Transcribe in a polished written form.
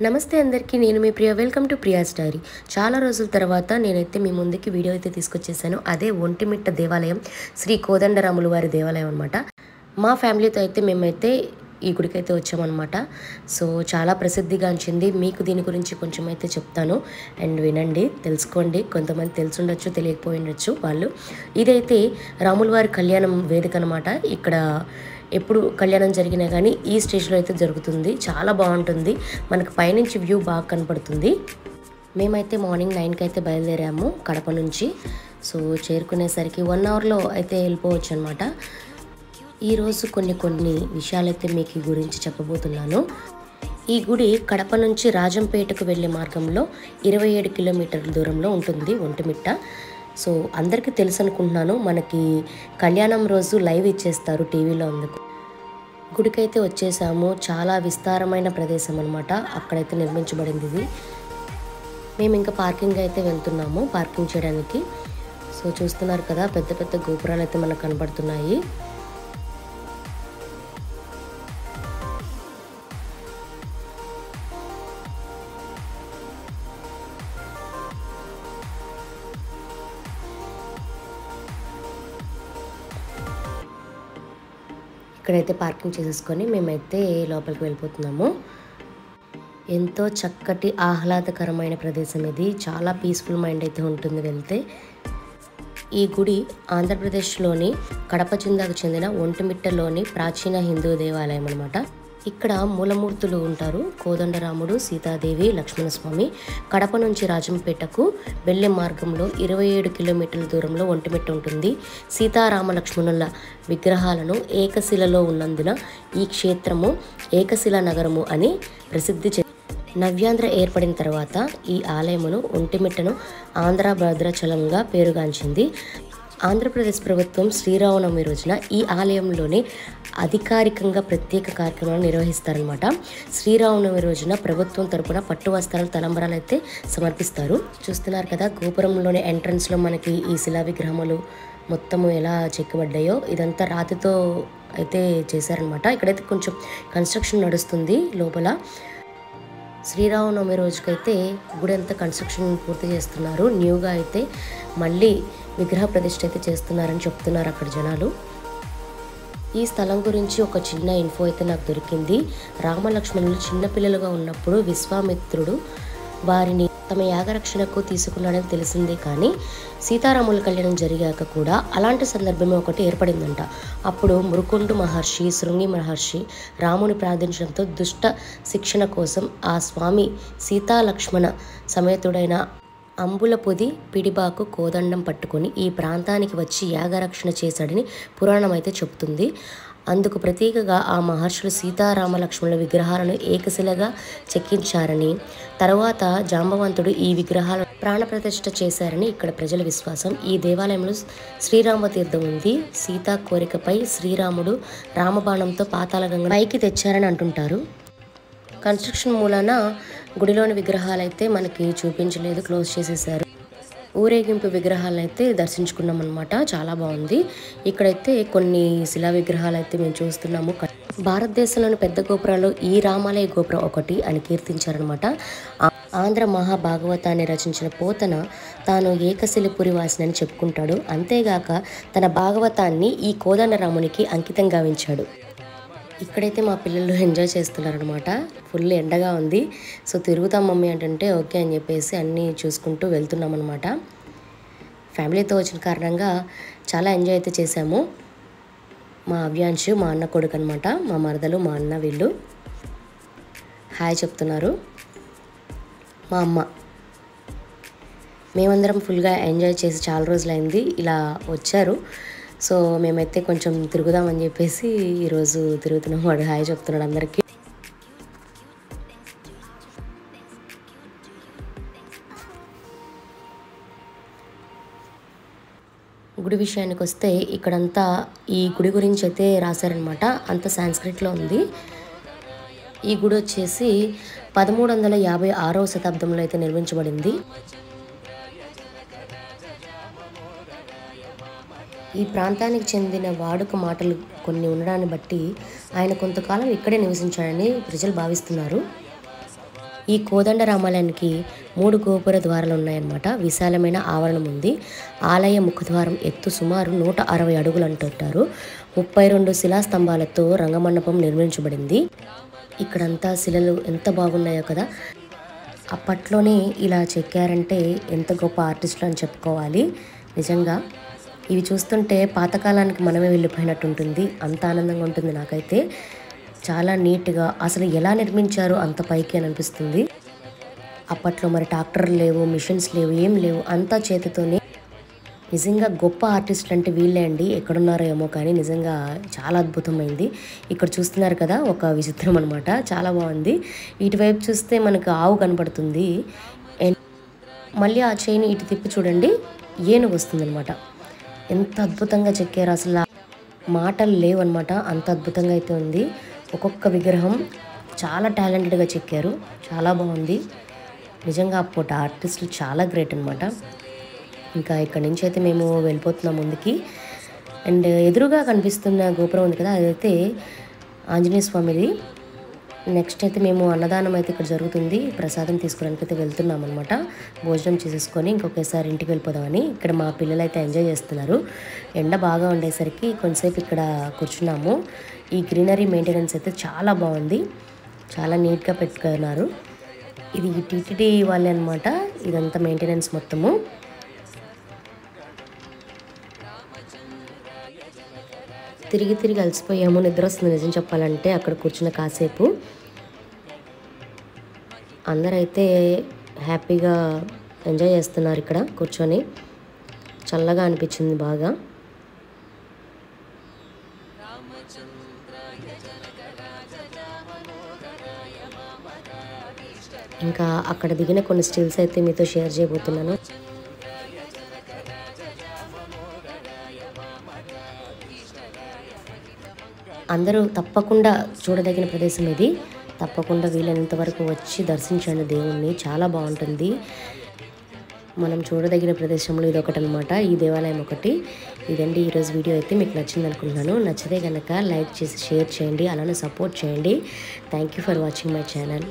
నమస్తే అందరికీ, నేను మీ Priya. Welcome to Priya's diary. చాలా రోజుల తర్వాత నేనైతే మీ ముందుకి వీడియో అయితే తీసుకొచ్చేసాను. అదే ఒంటిమిట్ట దేవాలయం, శ్రీ కోదండరాముల వారి దేవాలయం అనమాట. మా ఫ్యామిలీతో అయితే మేమైతే ఈ గుడికి అయితే వచ్చామన్నమాట. సో చాలా ప్రసిద్ధిగాంచింది. మీకు దీని గురించి కొంచెం అయితే చెప్తాను అండ్ వినండి, తెలుసుకోండి. కొంతమంది తెలుసుండొచ్చు, తెలియకపోయి ఉండొచ్చు వాళ్ళు. ఇదైతే రాముల వారి కళ్యాణం వేదిక అనమాట. ఇక్కడ ఎప్పుడు కళ్యాణం జరిగినా కానీ ఈ స్టేజ్లో అయితే జరుగుతుంది. చాలా బాగుంటుంది, మనకు పైనుంచి వ్యూ బాగా కనపడుతుంది. మేమైతే మార్నింగ్ 9కి అయితే బయలుదేరాము కడప నుంచి. సో చేరుకునేసరికి 1 అవర్లో అయితే వెళ్ళిపోవచ్చు అనమాట. ఈరోజు కొన్ని విషయాలైతే మీకు ఈ గురించి చెప్పబోతున్నాను. ఈ గుడి కడప నుంచి రాజంపేటకు వెళ్ళే మార్గంలో 27 కిలోమీటర్ల దూరంలో ఉంటుంది ఒంటిమిట్ట. సో అందరికీ తెలుసు అనుకుంటున్నాను, మనకి కళ్యాణం రోజు లైవ్ ఇచ్చేస్తారు టీవీలో. అందుకు గుడికైతే వచ్చేసాము. చాలా విస్తారమైన ప్రదేశం అనమాట, అక్కడైతే నిర్మించబడింది ఇది. మేము ఇంకా పార్కింగ్ అయితే వెళ్తున్నాము, పార్కింగ్ చేయడానికి. సో చూస్తున్నారు కదా, పెద్ద పెద్ద గోపురాలు అయితే మనకు కనపడుతున్నాయి. ఇక్కడైతే పార్కింగ్ చేసేసుకొని మేమైతే లోపలికి వెళ్ళిపోతున్నాము. ఎంతో చక్కటి ఆహ్లాదకరమైన ప్రదేశం ఇది. చాలా పీస్ఫుల్ మైండ్ అయితే ఉంటుంది వెళ్తే. ఈ గుడి ఆంధ్రప్రదేశ్లోని కడప జిల్లాకు చెందిన ఒంటిమిట్టలోని ప్రాచీన హిందూ దేవాలయం అనమాట. ఇక్కడ మూలమూర్తులు ఉంటారు, కోదండరాముడు, సీతాదేవి, లక్ష్మణస్వామి. కడప నుంచి రాజంపేటకు వెళ్ళే మార్గంలో 27 కిలోమీటర్ల దూరంలో ఒంటిమిట్ట ఉంటుంది. సీతారామ లక్ష్మణుల విగ్రహాలను ఏకశిలలో ఉన్నందున ఈ క్షేత్రము ఏకశిలా నగరము అని ప్రసిద్ధి. నవ్యాంధ్ర ఏర్పడిన తర్వాత ఈ ఆలయమును ఒంటిమిట్టను ఆంధ్ర భద్రాచలంగా పేరుగాంచింది. ఆంధ్రప్రదేశ్ ప్రభుత్వం శ్రీరామనవమి రోజున ఈ ఆలయంలోనే అధికారికంగా ప్రత్యేక కార్యక్రమాలు నిర్వహిస్తారనమాట. శ్రీరామనవమి రోజున ప్రభుత్వం తరపున పట్టు వస్త్రాలు, తలంబరాలు అయితే సమర్పిస్తారు. చూస్తున్నారు కదా, గోపురంలోని ఎంట్రన్స్లో మనకి ఈ శిలా విగ్రహములు మొత్తము ఎలా చెక్కబడ్డాయో. ఇదంతా రాతితో అయితే చేశారనమాట. ఇక్కడైతే కొంచెం కన్స్ట్రక్షన్ నడుస్తుంది లోపల. శ్రీరామనవమి రోజుకైతే గుడి అంతా కన్స్ట్రక్షన్ పూర్తి చేస్తున్నారు. న్యూగా అయితే మళ్ళీ విగ్రహ ప్రతిష్ఠ అయితే చేస్తున్నారని చెప్తున్నారు అక్కడ జనాలు. ఈ స్థలం గురించి ఒక చిన్న ఇన్ఫో అయితే నాకు దొరికింది. రామలక్ష్మణులు చిన్నపిల్లలుగా ఉన్నప్పుడు విశ్వామిత్రుడు వారిని తమ యాగరక్షణకు తీసుకున్నాడని తెలిసిందే, కానీ సీతారాముల కళ్యాణం జరిగాక కూడా అలాంటి సందర్భమే ఒకటి ఏర్పడిందంట. అప్పుడు మురుకుండు మహర్షి, శృంగి మహర్షి రాముని ప్రార్థించడంతో దుష్ట శిక్షణ కోసం ఆ స్వామి సీతాలక్ష్మణ సమేతుడైన అంబులపొది పిడిబాకు కోదండం పట్టుకొని ఈ ప్రాంతానికి వచ్చి యాగరక్షణ చేశాడని పురాణం అయితే చెబుతుంది. అందుకు ప్రతీకగా ఆ మహర్షులు సీతారామ లక్ష్మణుల విగ్రహాలను ఏకశిలగా చెక్కించారని, తర్వాత జాంబవంతుడు ఈ విగ్రహాలను ప్రాణప్రతిష్ఠ చేశారని ఇక్కడ ప్రజల విశ్వాసం. ఈ దేవాలయంలో శ్రీరామ తీర్థం ఉంది. సీతా కోరికపై శ్రీరాముడు రామబాణంతో పాతాళగంగ పైకి తెచ్చారని అంటుంటారు. కన్స్ట్రక్షన్ మూలాన గుడిలోని విగ్రహాలు అయితే మనకి చూపించలేదు, క్లోజ్ చేసేసారు. ఊరేగింపు విగ్రహాలను అయితే దర్శించుకున్నాం అనమాట. చాలా బాగుంది. ఇక్కడైతే కొన్ని శిలా విగ్రహాలు అయితే మేము చూస్తున్నాము. భారతదేశంలోని పెద్ద గోపురాలు ఈ రామాలయ గోపురం ఒకటి అని కీర్తించారనమాట. ఆంధ్ర మహాభాగవతాన్ని రచించిన పోతన తాను ఏకశిలపురి వాసినని చెప్పుకుంటాడు. అంతేగాక తన భాగవతాన్ని ఈ కోదండరామునికి అంకితం గావించాడు. ఇక్కడైతే మా పిల్లలు ఎంజాయ్ చేస్తున్నారనమాట. ఫుల్ ఎండగా ఉంది. సో తిరుగుతాం మమ్మీ అంటే ఓకే అని చెప్పేసి అన్నీ చూసుకుంటూ వెళ్తున్నాం అనమాట. ఫ్యామిలీతో వచ్చిన కారణంగా చాలా ఎంజాయ్ అయితే చేశాము. మా అవ్యాంశు మా అన్న కొడుకు అనమాట, మా మరదలు, మా అన్న వీళ్ళు హాయ్ చెప్తున్నారు. మా అమ్మ, మేమందరం ఫుల్గా ఎంజాయ్ చేసి చాలా రోజులైంది ఇలా వచ్చారు. సో మేమైతే కొంచెం తిరుగుదామని చెప్పేసి ఈరోజు తిరుగుతున్నాం. వాడు హాయ్ చెప్తున్నాడు అందరికీ. గుడి విషయానికి వస్తే ఇక్కడంతా ఈ గుడి గురించి అయితే రాశారనమాట. అంత సాంస్క్రిట్లో ఉంది. ఈ గుడి వచ్చేసి 1356వ శతాబ్దంలో అయితే నిర్మించబడింది. ఈ ప్రాంతానికి చెందిన వాడుక మాటలు కొన్ని ఉండడాన్ని బట్టి ఆయన కొంతకాలం ఇక్కడే నివసించాడని ప్రజలు భావిస్తున్నారు. ఈ కోదండ రామాలయానికి 3 గోపుర ద్వారాలు ఉన్నాయన్నమాట. విశాలమైన ఆవరణం ఉంది. ఆలయ ముఖద్వారం ఎత్తు సుమారు 160 అడుగులు అంటుంటారు. 32 శిలాస్తంభాలతో రంగమండపం నిర్మించబడింది. ఇక్కడంతా శిలలు ఎంత బాగున్నాయో కదా. అప్పట్లోనే ఇలా చెక్కారంటే ఎంత గొప్ప ఆర్టిస్టులు అని చెప్పుకోవాలి. నిజంగా ఇవి చూస్తుంటే పాతకాలానికి మనమే వెళ్ళిపోయినట్టు ఉంటుంది. అంత ఆనందంగా ఉంటుంది నాకైతే. చాలా నీట్గా అసలు ఎలా నిర్మించారో అంత పైకి అని అనిపిస్తుంది. అప్పట్లో మరి ట్రాక్టర్లు లేవు, మిషన్స్ లేవు, ఏం లేవు, అంతా చేతితోనే. నిజంగా గొప్ప ఆర్టిస్టులు అంటే వీళ్ళే అండి. ఎక్కడున్నారో ఏమో కానీ నిజంగా చాలా అద్భుతమైంది. ఇక్కడ చూస్తున్నారు కదా, ఒక విచిత్రం అనమాట. చాలా బాగుంది. ఇటువైపు చూస్తే మనకు ఆవు కనపడుతుంది. మళ్ళీ ఆ చైన్ ఇటు తిప్పి చూడండి, ఏనుగు వస్తుంది అనమాట. ఎంత అద్భుతంగా చెక్కారు, అసలు మాటలు లేవు అనమాట. అంత అద్భుతంగా అయితే ఉంది. ఒక్కొక్క విగ్రహం చాలా టాలెంటెడ్గా చెక్కారు. చాలా బాగుంది. నిజంగా అప్పటి ఆర్టిస్టులు చాలా గ్రేట్ అనమాట. ఇంకా ఇక్కడి నుంచి అయితే మేము వెళ్ళిపోతున్నాం ముందుకి. అండ్ ఎదురుగా కనిపిస్తున్న గోపురం ఉంది కదా, అదైతే ఆంజనేయ స్వామిది. నెక్స్ట్ అయితే మేము అన్నదానం అయితే ఇక్కడ జరుగుతుంది. ప్రసాదం తీసుకోవడానికి అయితే వెళ్తున్నాం అనమాట. భోజనం చేసేసుకొని ఇంకొకసారి ఇంటికి వెళ్ళిపోదామని. ఇక్కడ మా పిల్లలు అయితే ఎంజాయ్ చేస్తున్నారు. ఎండ బాగా ఉండేసరికి కొంతసేపు ఇక్కడ కూర్చున్నాము. ఈ గ్రీనరీ మెయింటెనెన్స్ అయితే చాలా బాగుంది. చాలా నీట్గా పెట్టుకున్నారు. ఇది టీటీడీ వాళ్ళే అనమాట. ఇదంతా మెయింటెనెన్స్ మొత్తము. తిరిగి తిరిగి అలసిపోయాము, నిద్ర వస్తుంది నిజం చెప్పాలంటే. అక్కడ కూర్చున్న కాసేపు అందరైతే హ్యాపీగా ఎంజాయ్ చేస్తున్నారు ఇక్కడ కూర్చొని. చల్లగా అనిపించింది బాగా. ఇంకా అక్కడ దిగిన కొన్ని స్టిల్స్ అయితే మీతో షేర్ చేయబోతున్నాను. అందరూ తప్పకుండా చూడదగిన ప్రదేశం ఇది. తప్పకుండా వీలైనంత వరకు వచ్చి దర్శించండి దేవుణ్ణి. చాలా బాగుంటుంది. మనం చూడదగిన ప్రదేశంలో ఇది ఒకటి అనమాట. ఈ దేవాలయం ఒకటి. ఇదండి ఈరోజు వీడియో అయితే మీకు నచ్చింది అనుకుంటున్నాను. నచ్చితే కనుక లైక్ చేసి షేర్ చేయండి, అలానే సపోర్ట్ చేయండి. Thank you for watching my channel.